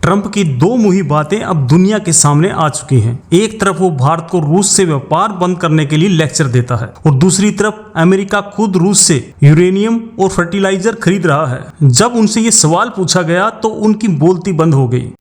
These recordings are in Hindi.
ट्रंप की दो मुही बातें अब दुनिया के सामने आ चुकी हैं। एक तरफ वो भारत को रूस से व्यापार बंद करने के लिए लेक्चर देता है और दूसरी तरफ अमेरिका खुद रूस से यूरेनियम और फर्टिलाइजर खरीद रहा है। जब उनसे ये सवाल पूछा गया तो उनकी बोलती बंद हो गई।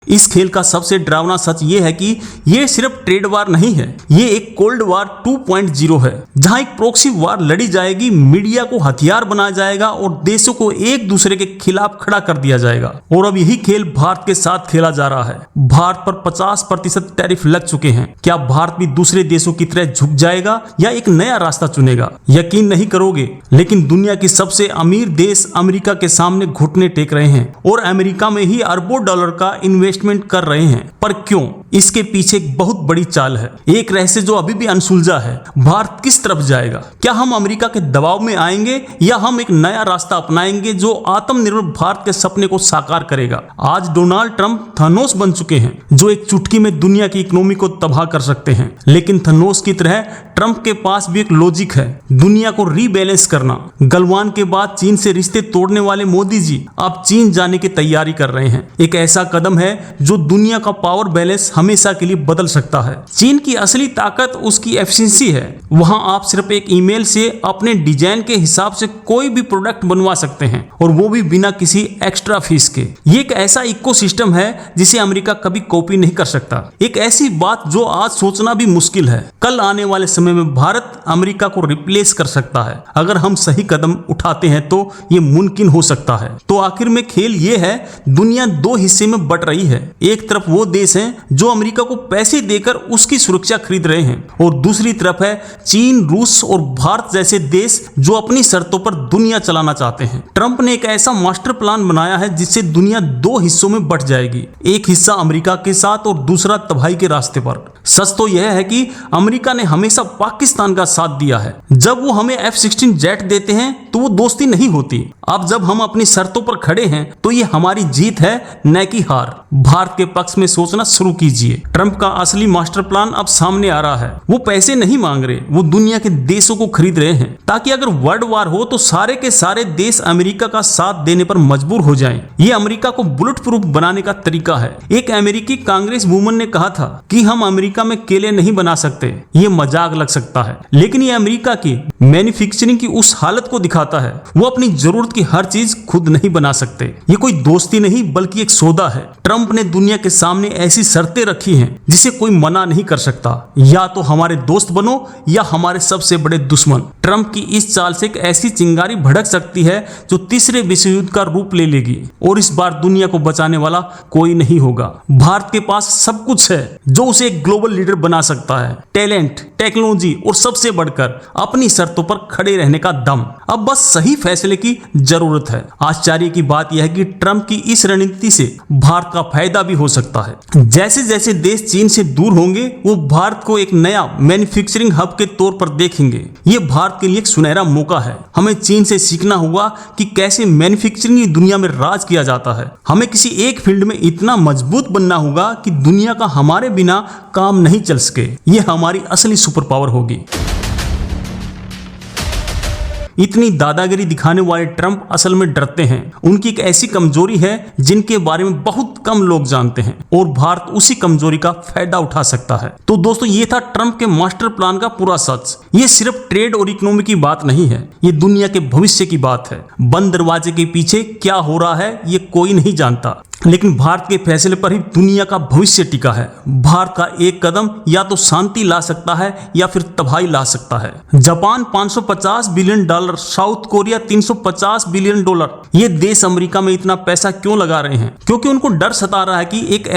इस खेल का सबसे डरावना सच ये है कि ये सिर्फ ट्रेड वार नहीं है, ये एक कोल्ड वार 2.0 है, जहां एक प्रॉक्सी वार लड़ी जाएगी, मीडिया को हथियार बनाया जाएगा और देशों को एक दूसरे के खिलाफ खड़ा कर दिया जाएगा। और अब यही खेल भारत के साथ खेला जा रहा है। भारत पर 50% टैरिफ लग चुके हैं। क्या भारत भी दूसरे देशों की तरह झुक जाएगा या एक नया रास्ता चुनेगा? यकीन नहीं करोगे, लेकिन दुनिया की सबसे अमीर देश अमेरिका के सामने घुटने टेक रहे हैं और अमेरिका में ही अरबों डॉलर का इन्वेस्टमेंट कर रहे हैं। पर क्यों? इसके पीछे एक बहुत बड़ी चाल है, एक रहस्य जो अभी भी अनसुलझा है। भारत किस तरफ जाएगा? क्या हम अमेरिका के दबाव में आएंगे या हम एक नया रास्ता अपनाएंगे जो आत्मनिर्भर भारत के सपने को साकार करेगा? आज डोनाल्ड ट्रंप थनोस बन चुके हैं, जो एक चुटकी में दुनिया की इकोनॉमी को तबाह कर सकते हैं। लेकिन थनोस की तरह ट्रंप के पास भी एक लॉजिक है, दुनिया को रीबैलेंस करना। गलवान के बाद चीन से रिश्ते तोड़ने वाले मोदी जी अब चीन जाने की तैयारी कर रहे हैं। एक ऐसा कदम है जो दुनिया का पावर बैलेंस हमेशा के लिए बदल सकता है। चीन की असली ताकत उसकी एफिशिएंसी है। वहां आप सिर्फ एक ईमेल से अपने डिजाइन के हिसाब से कोई भी प्रोडक्ट बनवा सकते हैं, और वो भी बिना किसी एक्स्ट्रा फीस के। ये एक ऐसा इकोसिस्टम है जिसे अमेरिका कभी कॉपी नहीं कर सकता। एक ऐसी बात जो आज सोचना भी मुश्किल है। कल आने वाले समय में भारत अमेरिका को रिप्लेस कर सकता है। अगर हम सही कदम उठाते हैं तो ये मुमकिन हो सकता है। तो आखिर में खेल ये है, दुनिया दो हिस्से में बट रही है। एक तरफ वो देश हैं जो अमेरिका को पैसे देकर उसकी सुरक्षा खरीद रहे हैं, और दूसरी तरफ है चीन, रूस और भारत जैसे देश जो अपनी शर्तों पर दुनिया चलाना चाहते हैं। ट्रंप ने एक ऐसा मास्टर प्लान बनाया है जिससे दुनिया दो हिस्सों में बट जाएगी, एक हिस्सा अमेरिका के साथ और दूसरा तबाही के रास्ते पर। सच तो यह है कि अमेरिका ने हमेशा पाकिस्तान का साथ दिया है। जब वो हमें F-16 जेट देते हैं तो वो दोस्ती नहीं होती। अब जब हम अपनी शर्तों पर खड़े हैं तो ये हमारी जीत है, न कि हार। भारत के पक्ष में सोचना शुरू कीजिए। ट्रंप का असली मास्टर प्लान अब सामने आ रहा है। वो पैसे नहीं मांग रहे, वो दुनिया के देशों को खरीद रहे हैं, ताकि अगर वर्ल्ड वार हो तो सारे के सारे देश अमेरिका का साथ देने पर मजबूर हो जाएं। ये अमेरिका को बुलेट प्रूफ बनाने का तरीका है। एक अमेरिकी कांग्रेस वुमन ने कहा था कि हम अमेरिका में केले नहीं बना सकते। ये मजाक लग सकता है, लेकिन ये अमेरिका की मैन्युफैक्चरिंग की उस हालत को दिखाता है। वो अपनी जरूरत की हर चीज खुद नहीं बना सकते। ये कोई दोस्ती नहीं बल्कि एक सौदा है। ट्रंप ने दुनिया के सामने ऐसी शर्तें रखी हैं जिसे कोई मना नहीं कर सकता। या तो हमारे दोस्त बनो या हमारे सबसे बड़े दुश्मन। ट्रंप की इस चाल से एक ऐसी चिंगारी भड़क सकती है जो तीसरे विश्व युद्ध का रूप ले लेगी, और इस बार दुनिया को बचाने वाला कोई नहीं होगा। भारत के पास सब कुछ है जो उसे एक ग्लोबल लीडर बना सकता है, टैलेंट, टेक्नोलॉजी और सबसे बढ़कर अपनी शर्तों पर खड़े रहने का दम। अब बस सही फैसले की जरूरत है। आश्चर्य की बात यह है कि ट्रंप की इस रणनीति से भारत का फायदा भी हो सकता है। जैसे जैसे देश चीन से दूर होंगे वो भारत को एक नया मैन्युफैक्चरिंग हब के तौर पर देखेंगे। ये भारत के लिए एक सुनहरा मौका है। हमें चीन से सीखना होगा कि कैसे मैन्युफैक्चरिंग दुनिया में राज किया जाता है। हमें किसी एक फील्ड में इतना मजबूत बनना होगा कि दुनिया का हमारे बिना काम नहीं चल सके। ये हमारी असली सुपर पावर होगी। इतनी दादागिरी दिखाने वाले ट्रंप असल में डरते हैं। उनकी एक ऐसी कमजोरी है जिनके बारे में बहुत कम लोग जानते हैं, और भारत उसी कमजोरी का फायदा उठा सकता है। तो दोस्तों, ये था ट्रंप के मास्टर प्लान का पूरा सच। ये सिर्फ ट्रेड और इकोनॉमी की बात नहीं है, ये दुनिया के भविष्य की बात है। बंद दरवाजे के पीछे क्या हो रहा है ये कोई नहीं जानता, लेकिन भारत के फैसले पर ही दुनिया का भविष्य टिका है। भारत का एक कदम या तो शांति ला सकता है या फिर तबाही ला सकता है। Japan $550 billion, south Korea $350 billion. ये देश अमेरिका में इतना पैसा क्यों लगा रहे हैं? क्योंकि उनको डर सता रहा है कि एक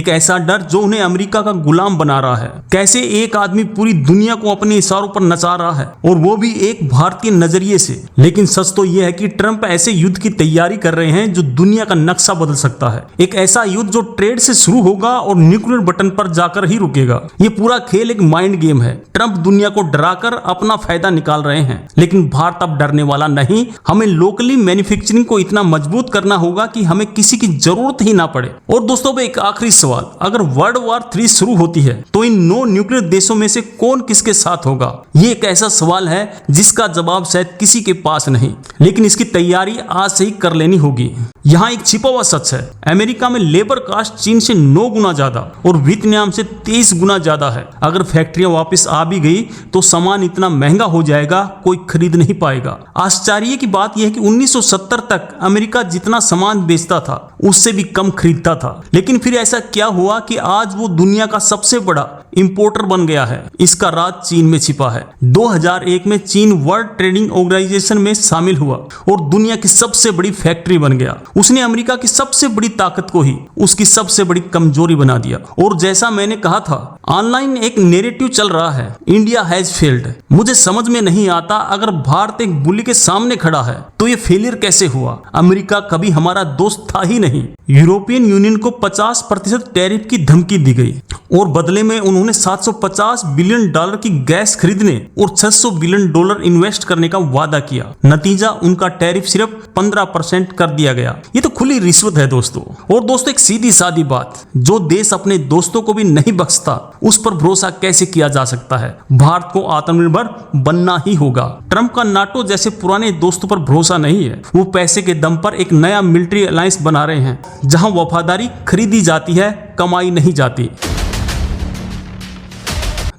ऐसा डर जो उन्हें अमेरिका का गुलाम बना रहा है। कैसे एक आदमी पूरी दुनिया को अपने इशारों पर नचा रहा है, और वो भी एक भारतीय नजरिए से। लेकिन सच तो यह है कि ट्रंप ऐसे युद्ध की तैयारी कर रहे हैं जो दुनिया का नक्शा बदल सकता है। एक ऐसा युद्ध जो ट्रेड से शुरू होगा और न्यूक्लियर बटन पर जाकर ही रुकेगा। ये पूरा खेल एक माइंड गेम है। ट्रंप दुनिया को डराकर अपना फायदा निकाल रहे हैं, लेकिन भारत अब डरने वाला नहीं। हमें लोकली मैन्युफैक्चरिंग को इतना मजबूत करना होगा कि हमें किसी की जरूरत ही ना पड़े। और दोस्तों एक आखिरी सवाल, अगर वर्ल्ड वॉर 3 शुरू होती है तो इन 9 न्यूक्लियर देशों में से कौन किसके साथ होगा? ये एक ऐसा सवाल है जिसका जवाब शायद किसी के पास नहीं, लेकिन इसकी तैयारी आज से ही कर लेनी होगी। यहाँ एक छिपा हुआ सच है, अमेरिका में लेबर कास्ट चीन से 9 गुना ज्यादा और वियतनाम से 23 गुना ज्यादा है। अगर फैक्ट्रियां वापस आ भी गई तो सामान इतना महंगा हो जाएगा कोई खरीद नहीं पाएगा। आश्चर्य की बात यह है कि 1970 तक अमेरिका जितना सामान बेचता था उससे भी कम खरीदता था, लेकिन फिर ऐसा क्या हुआ कि आज वो दुनिया का सबसे बड़ा इंपोर्टर बन गया है? इसका राज चीन में छिपा है। 2001 में चीन वर्ल्ड ट्रेडिंग ऑर्गेनाइजेशन में शामिल हुआ और दुनिया की सबसे बड़ी फैक्ट्री बन गया। उसने अमेरिका की सबसे बड़ी ताकत को ही उसकी सबसे बड़ी कमजोरी बना दिया। और जैसा मैंने कहा था, ऑनलाइन एक नैरेटिव चल रहा है, इंडिया हैज फेल्ड। मुझे समझ में नहीं आता, अगर भारत एक बुली के सामने खड़ा है तो ये फेलियर कैसे हुआ? अमेरिका कभी हमारा दोस्त था ही नहीं। यूरोपियन यूनियन को 50% टैरिफ की धमकी दी गई और बदले में उन्होंने 750 बिलियन डॉलर की गैस खरीदने और 600 बिलियन डॉलर इन्वेस्ट करने का वादा किया। नतीजा, उनका टैरिफ सिर्फ 15% कर दिया गया। ये तो खुली रिश्वत है दोस्तों। और दोस्तों एक सीधी सादी बात, जो देश अपने दोस्तों को भी नहीं बख्शता उस पर भरोसा कैसे किया जा सकता है? भारत को आत्मनिर्भर बनना ही होगा। ट्रंप का नाटो जैसे पुराने दोस्तों पर भरोसा नहीं है। वो पैसे के दम पर एक नया मिलिट्री अलायंस बना रहे हैं जहां वफादारी खरीदी जाती है, कमाई नहीं जाती।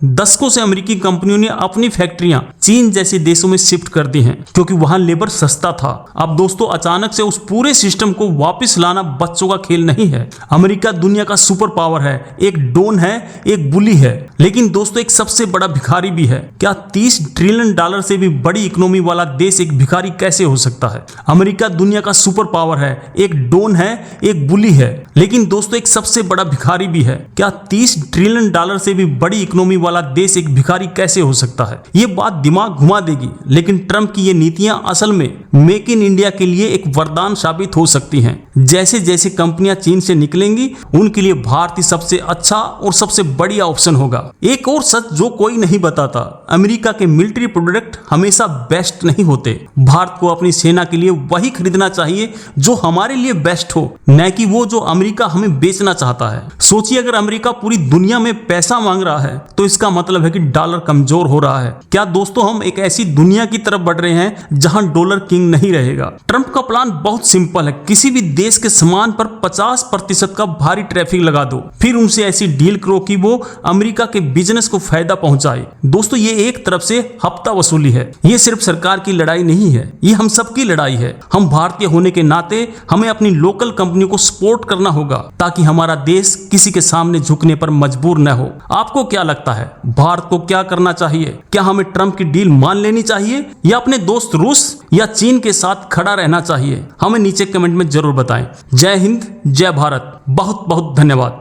दशकों से अमेरिकी कंपनियों ने अपनी फैक्ट्रियां चीन जैसे देशों में शिफ्ट कर दी हैं क्योंकि वहां लेबर सस्ता था। अब दोस्तों अचानक से उस पूरे सिस्टम को वापस लाना बच्चों का खेल नहीं है। अमेरिका दुनिया का सुपर पावर है, एक डॉन है, एक बुली है, लेकिन दोस्तों एक सबसे बड़ा भिखारी भी है। क्या 30 ट्रिलियन डॉलर से भी बड़ी इकोनॉमी वाला देश एक भिखारी कैसे हो सकता है? अमेरिका दुनिया का सुपर पावर है, एक डॉन है, एक बुली है, लेकिन दोस्तों एक सबसे बड़ा भिखारी भी है। क्या 30 ट्रिलियन डॉलर से भी बड़ी इकोनॉमी वाला देश एक भिखारी कैसे हो सकता है? ये बात दिमाग घुमा देगी, लेकिन ट्रंप की ये नीतियां असल में मेक इन इंडिया के लिए एक वरदान साबित हो सकती हैं। जैसे जैसे कंपनियां चीन से निकलेंगी उनके लिए भारत ही सबसे अच्छा और सबसे बढ़िया ऑप्शन होगा। एक और सच जो कोई नहीं बताता, अमेरिका के मिलिट्री प्रोडक्ट हमेशा बेस्ट नहीं होते। भारत को अपनी सेना के लिए वही खरीदना चाहिए जो हमारे लिए बेस्ट हो, न कि वो जो अमेरिका हमें बेचना चाहता है। सोचिए, अगर अमेरिका पूरी दुनिया में पैसा मांग रहा है तो इसका मतलब है कि डॉलर कमजोर हो रहा है। क्या दोस्तों हम एक ऐसी दुनिया की तरफ बढ़ रहे हैं जहां डॉलर किंग नहीं रहेगा? ट्रंप का प्लान बहुत सिंपल है, किसी भी देश के सामान पर 50% का भारी टैरिफ लगा दो, फिर उनसे ऐसी डील करो कि वो अमेरिका के बिजनेस को फायदा पहुंचाए। दोस्तों ये एक तरफ से हफ्ता वसूली है, ये सिर्फ सरकार की लड़ाई नहीं है, ये हम सबकी लड़ाई है। हम भारतीय होने के नाते हमें अपनी लोकल कंपनियों को सपोर्ट करना होगा ताकि हमारा देश किसी के सामने झुकने पर मजबूर न हो। आपको क्या लगता है, भारत को क्या करना चाहिए? क्या हमें ट्रंप की डील मान लेनी चाहिए या अपने दोस्त रूस या चीन के साथ खड़ा रहना चाहिए? हमें नीचे कमेंट में जरूर बताएं। जय हिंद, जय भारत, बहुत बहुत धन्यवाद।